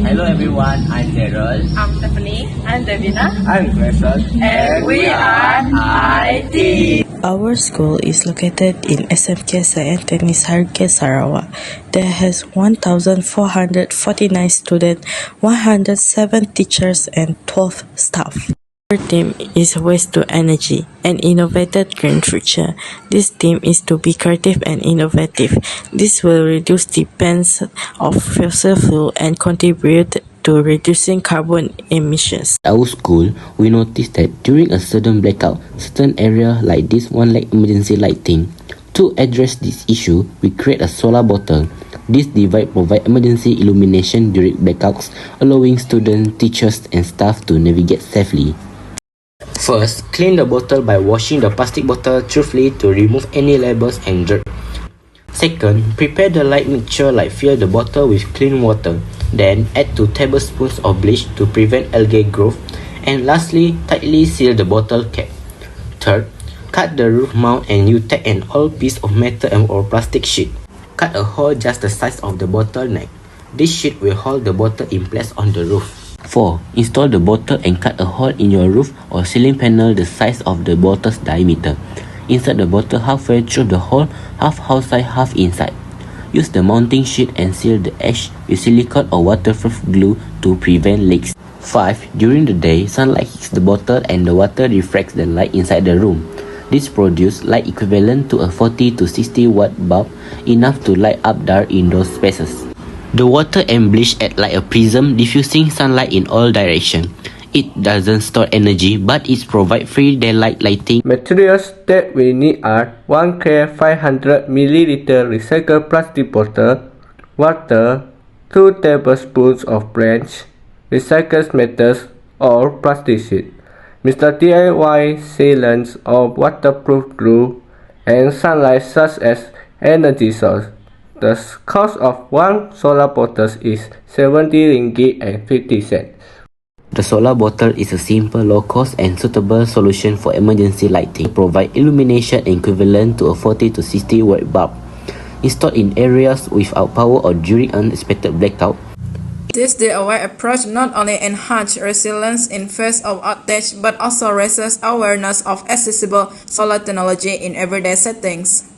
Hello everyone, I'm Daryl. I'm Stephanie. I'm Davina. I'm Grayson. And we are Iteen. Our school is located in SMK Saint Anthony's Sarikei, Sarawak. There has 1,449 students, 107 teachers, and 12 staff. Our theme is Waste to Energy, an innovative green future. This theme is to be creative and innovative. This will reduce dependence of fossil fuel and contribute to reducing carbon emissions. At our school, we noticed that during a sudden blackout, certain area like this one lack emergency lighting. To address this issue, we create a solar bottle. This device provides emergency illumination during blackouts, allowing students, teachers, and staff to navigate safely. First, clean the bottle by washing the plastic bottle thoroughly to remove any labels and dirt. Second, prepare the light mixture like fill the bottle with clean water. Then, add 2 tablespoons of bleach to prevent algae growth. And lastly, tightly seal the bottle cap. Third, cut the roof mount and you tack an old piece of metal or plastic sheet. Cut a hole just the size of the bottle neck. This sheet will hold the bottle in place on the roof. 4. Install the bottle and cut a hole in your roof or ceiling panel the size of the bottle's diameter. Insert the bottle halfway through the hole, half outside, half inside. Use the mounting sheet and seal the edge with silicone or waterproof glue to prevent leaks. 5. During the day, sunlight hits the bottle and the water refracts the light inside the room. This produces light equivalent to a 40 to 60 watt bulb, enough to light up dark indoor spaces. The water and bleach act like a prism, diffusing sunlight in all directions. It doesn't store energy, but it provides free daylight lighting. Materials that we need are 1 clear 500 ml recycled plastic bottle, water, 2 tablespoons of bleach, recycled metals or plastic sheet, Mr. DIY sealants or waterproof glue, and sunlight such as energy source. The cost of one solar bottle is 70 ringgit and 50 cents. The solar bottle is a simple, low-cost and suitable solution for emergency lighting. It provides illumination equivalent to a 40 to 60 watt bulb. Installed in areas without power or during unexpected blackout. This DIY approach not only enhances resilience in face of outage but also raises awareness of accessible solar technology in everyday settings.